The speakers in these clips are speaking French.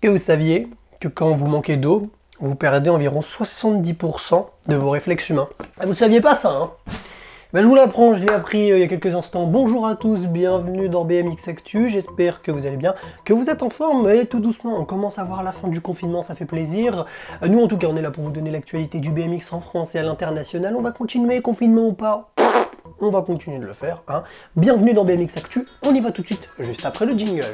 que vous saviez que quand vous manquez d'eau, vous perdez environ 70% de vos réflexes humains? Ah, vous ne saviez pas ça, hein? Ben, je vous l'apprends, je l'ai appris il y a quelques instants. Bonjour à tous, bienvenue dans BMX Actu, j'espère que vous allez bien, que vous êtes en forme, et tout doucement, on commence à voir la fin du confinement, ça fait plaisir. Nous en tout cas, on est là pour vous donner l'actualité du BMX en France et à l'international, on va continuer, confinement ou pas, on va continuer de le faire, hein. Bienvenue dans BMX Actu, on y va tout de suite, juste après le jingle.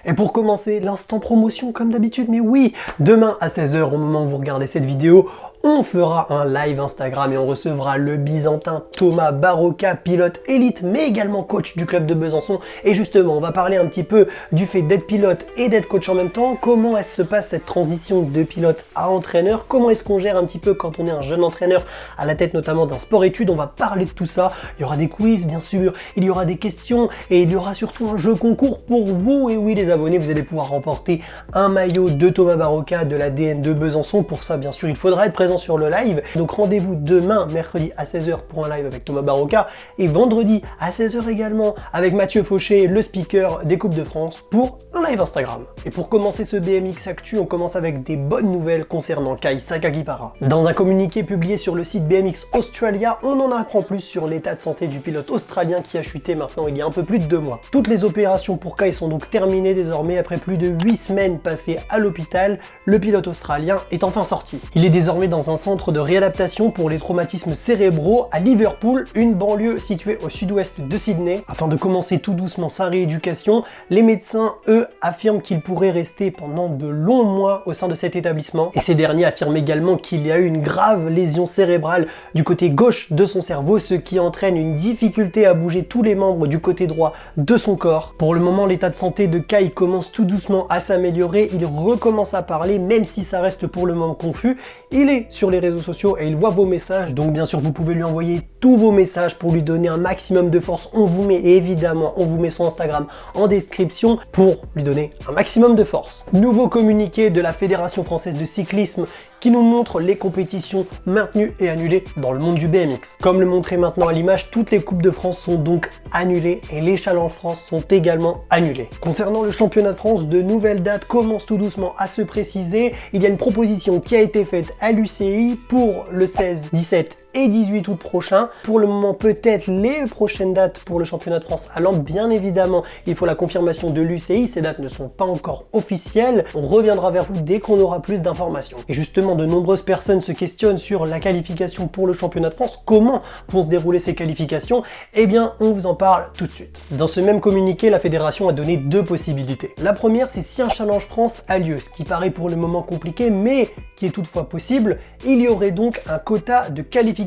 Et pour commencer, l'instant promotion comme d'habitude, mais oui, demain à 16 h au moment où vous regardez cette vidéo, on fera un live Instagram et on recevra le Byzantin Thomas Barocca, pilote élite, mais également coach du club de Besançon. Et justement, on va parler un petit peu du fait d'être pilote et d'être coach en même temps. Comment est-ce se passe cette transition de pilote à entraîneur? Comment est-ce qu'on gère un petit peu quand on est un jeune entraîneur à la tête notamment d'un sport-études? On va parler de tout ça. Il y aura des quiz, bien sûr, il y aura des questions et il y aura surtout un jeu concours pour vous. Et oui, les abonnés, vous allez pouvoir remporter un maillot de Thomas Barocca de la DN de Besançon. Pour ça, bien sûr, il faudra être présent sur le live. Donc rendez-vous demain, mercredi à 16 h pour un live avec Thomas Barocca et vendredi à 16 h également avec Mathieu Fauché, le speaker des Coupes de France, pour un live Instagram. Et pour commencer ce BMX Actu, on commence avec des bonnes nouvelles concernant Kai Sakakibara. Dans un communiqué publié sur le site BMX Australia, on en apprend plus sur l'état de santé du pilote australien qui a chuté maintenant il y a un peu plus de 2 mois. Toutes les opérations pour Kai sont donc terminées désormais après plus de 8 semaines passées à l'hôpital. Le pilote australien est enfin sorti. Il est désormais dans un centre de réadaptation pour les traumatismes cérébraux à Liverpool, une banlieue située au sud-ouest de Sydney. Afin de commencer tout doucement sa rééducation, les médecins, eux, affirment qu'il pourrait rester pendant de longs mois au sein de cet établissement. Et ces derniers affirment également qu'il y a eu une grave lésion cérébrale du côté gauche de son cerveau, ce qui entraîne une difficulté à bouger tous les membres du côté droit de son corps. Pour le moment, l'état de santé de Kai commence tout doucement à s'améliorer. Il recommence à parler, même si ça reste pour le moment confus. Il est sur les réseaux sociaux et il voit vos messages, donc bien sûr vous pouvez lui envoyer tous vos messages pour lui donner un maximum de force. On vous met évidemment, on vous met son Instagram en description pour lui donner un maximum de force. Nouveau communiqué de la Fédération française de cyclisme qui nous montre les compétitions maintenues et annulées dans le monde du BMX. Comme le montrait maintenant à l'image, toutes les Coupes de France sont donc annulées et les Challenges France sont également annulés. Concernant le championnat de France, de nouvelles dates commencent tout doucement à se préciser. Il y a une proposition qui a été faite à l'UCI pour le 16, 17 et 18 août prochain. Pour le moment, peut-être les prochaines dates pour le championnat de France allant, bien évidemment, il faut la confirmation de l'UCI, ces dates ne sont pas encore officielles. On reviendra vers vous dès qu'on aura plus d'informations. Et justement, de nombreuses personnes se questionnent sur la qualification pour le championnat de France. Comment vont se dérouler ces qualifications? Eh bien, on vous en parle tout de suite. Dans ce même communiqué, la fédération a donné 2 possibilités. La première, c'est si un Challenge France a lieu, ce qui paraît pour le moment compliqué, mais qui est toutefois possible, il y aurait donc un quota de qualification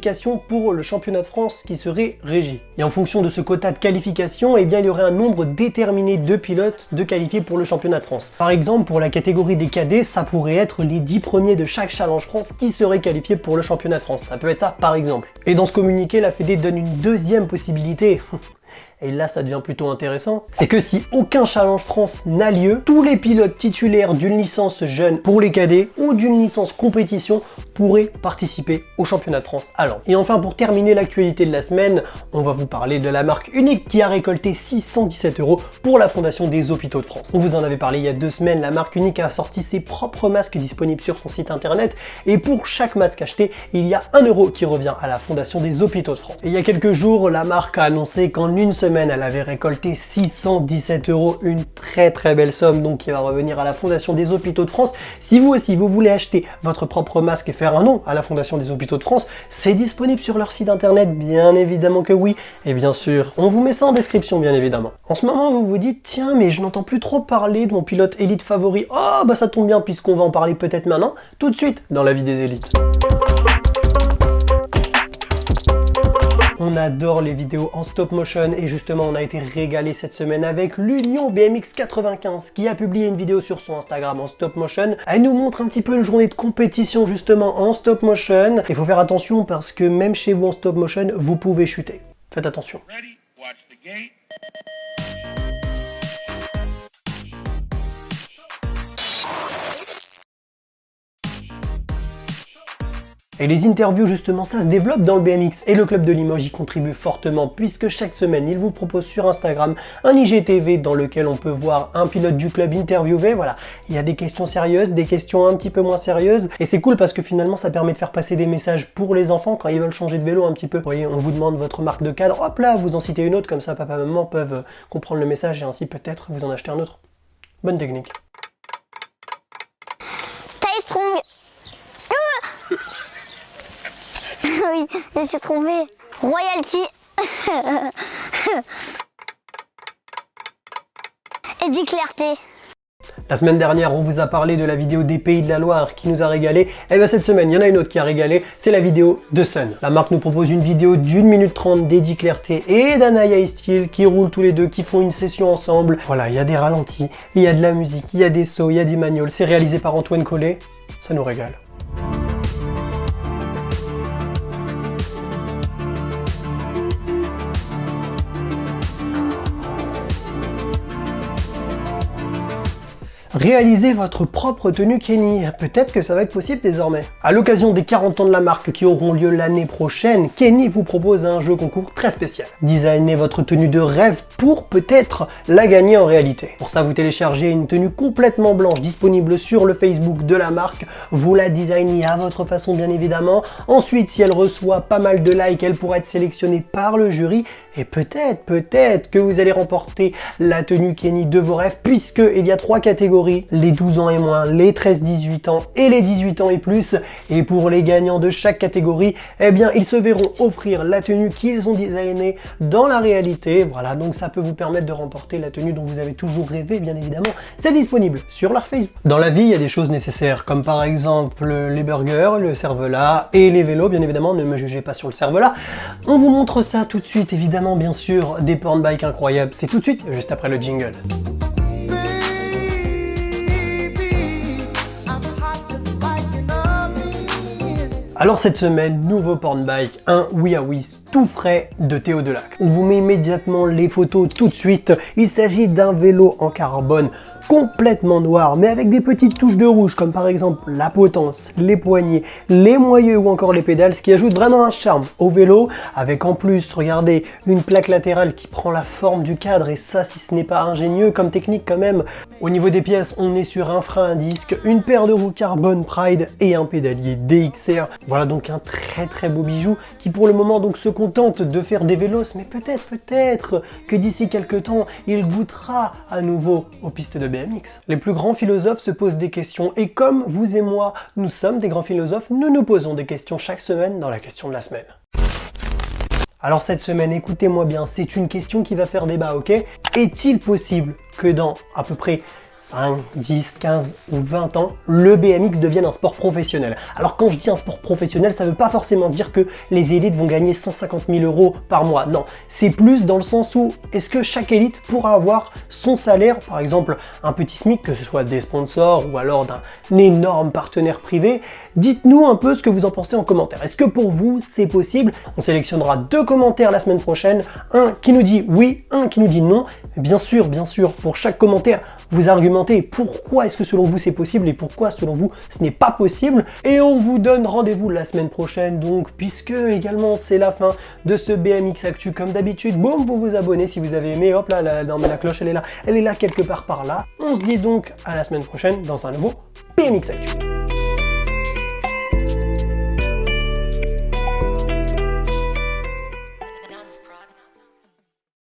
pour le championnat de France qui serait régi. Et en fonction de ce quota de qualification, eh bien, il y aurait un nombre déterminé de pilotes de qualifiés pour le championnat de France. Par exemple, pour la catégorie des cadets, ça pourrait être les 10 premiers de chaque Challenge France qui seraient qualifiés pour le championnat de France. Ça peut être ça, par exemple. Et dans ce communiqué, la Fédé donne une deuxième possibilité. Et là ça devient plutôt intéressant, c'est que si aucun Challenge France n'a lieu, tous les pilotes titulaires d'une licence jeune pour les cadets ou d'une licence compétition pourraient participer au championnat de France à Lens. Et enfin, pour terminer l'actualité de la semaine, on va vous parler de la marque Unique qui a récolté 617 € pour la Fondation des Hôpitaux de France. On vous en avait parlé il y a 2 semaines, la marque Unique a sorti ses propres masques disponibles sur son site internet et pour chaque masque acheté, il y a 1 € qui revient à la Fondation des Hôpitaux de France. Et il y a quelques jours, la marque a annoncé qu'en une semaine, elle avait récolté 617 €, une très belle somme donc qui va revenir à la Fondation des Hôpitaux de France. Si vous aussi vous voulez acheter votre propre masque et faire un don à la Fondation des Hôpitaux de France, c'est disponible sur leur site internet, bien évidemment que oui, et bien sûr, on vous met ça en description bien évidemment. En ce moment vous vous dites, tiens mais je n'entends plus trop parler de mon pilote élite favori. Oh bah ça tombe bien puisqu'on va en parler peut-être maintenant, tout de suite dans la vie des élites. On adore les vidéos en stop motion et justement on a été régalé cette semaine avec l'Union BMX 95 qui a publié une vidéo sur son Instagram en stop motion. Elle nous montre un petit peu une journée de compétition justement en stop motion. Il faut faire attention parce que même chez vous en stop motion, vous pouvez chuter. Faites attention. Ready, watch the gate. Et les interviews justement, ça se développe dans le BMX et le club de Limoges y contribue fortement puisque chaque semaine il vous propose sur Instagram un IGTV dans lequel on peut voir un pilote du club interviewé. Voilà, il y a des questions sérieuses, des questions un petit peu moins sérieuses et c'est cool parce que finalement ça permet de faire passer des messages pour les enfants quand ils veulent changer de vélo un petit peu. Vous voyez, on vous demande votre marque de cadre, hop là, vous en citez une autre, comme ça papa et maman peuvent comprendre le message et ainsi peut-être vous en acheter un autre. Bonne technique. Stay strong. Oui, je suis trouvé. Royalty. Et du clarté. La semaine dernière, on vous a parlé de la vidéo des Pays de la Loire qui nous a régalé. Et bien cette semaine, il y en a une autre qui a régalé, c'est la vidéo de Sun. La marque nous propose une vidéo d'1 minute 30 d'Eddie Clarté et d'Anaya Steel qui roulent tous les deux, qui font une session ensemble. Voilà, il y a des ralentis, il y a de la musique, il y a des sauts, il y a du manual. C'est réalisé par Antoine Collet, ça nous régale. Réalisez votre propre tenue Kenny, peut-être que ça va être possible désormais. À l'occasion des 40 ans de la marque qui auront lieu l'année prochaine, Kenny vous propose un jeu concours très spécial. Designez votre tenue de rêve pour peut-être la gagner en réalité. Pour ça, vous téléchargez une tenue complètement blanche disponible sur le Facebook de la marque, vous la designez à votre façon bien évidemment. Ensuite, si elle reçoit pas mal de likes, elle pourra être sélectionnée par le jury et peut-être que vous allez remporter la tenue Kenny de vos rêves puisque il y a 3 catégories, les 12 ans et moins, les 13-18 ans et les 18 ans et plus. Et pour les gagnants de chaque catégorie, eh bien ils se verront offrir la tenue qu'ils ont designée dans la réalité. Voilà, donc ça peut vous permettre de remporter la tenue dont vous avez toujours rêvé, bien évidemment. C'est disponible sur leur Facebook. Dans la vie, il y a des choses nécessaires, comme par exemple les burgers, le cervelas et les vélos, bien évidemment, ne me jugez pas sur le cervelas. On vous montre ça tout de suite, évidemment, bien sûr, des porn bikes incroyables. C'est tout de suite, juste après le jingle. Alors cette semaine, nouveau porn bike, un WeAwis tout frais de Théo Delac. On vous met immédiatement les photos tout de suite. Il s'agit d'un vélo en carbone complètement noir, mais avec des petites touches de rouge, comme par exemple la potence, les poignées, les moyeux ou encore les pédales, ce qui ajoute vraiment un charme au vélo, avec en plus, regardez, une plaque latérale qui prend la forme du cadre, et ça, si ce n'est pas ingénieux comme technique quand même. Au niveau des pièces, on est sur un frein à disque, une paire de roues carbone Pride et un pédalier DXR. Voilà donc un très beau bijou qui pour le moment donc se contente de faire des vélos, mais peut-être que d'ici quelques temps, il goûtera à nouveau aux pistes de BMX. Les plus grands philosophes se posent des questions et comme vous et moi, nous sommes des grands philosophes, nous nous posons des questions chaque semaine dans la question de la semaine. Alors cette semaine, écoutez-moi bien, c'est une question qui va faire débat, ok? Est-il possible que dans à peu près 5, 10, 15 ou 20 ans, le BMX devienne un sport professionnel? Alors quand je dis un sport professionnel, ça ne veut pas forcément dire que les élites vont gagner 150 000 € par mois. Non, c'est plus dans le sens où est-ce que chaque élite pourra avoir son salaire, par exemple un petit SMIC, que ce soit des sponsors ou alors d'un énorme partenaire privé. Dites-nous un peu ce que vous en pensez en commentaire. Est-ce que pour vous c'est possible? On sélectionnera 2 commentaires la semaine prochaine, un qui nous dit oui, un qui nous dit non. Bien sûr, pour chaque commentaire, vous argumentez pourquoi est-ce que selon vous c'est possible et pourquoi selon vous ce n'est pas possible. Et on vous donne rendez-vous la semaine prochaine donc, puisque également c'est la fin de ce BMX Actu comme d'habitude. Boum, vous vous abonnez si vous avez aimé, hop là, non mais la cloche elle est là quelque part par là. On se dit donc à la semaine prochaine dans un nouveau BMX Actu.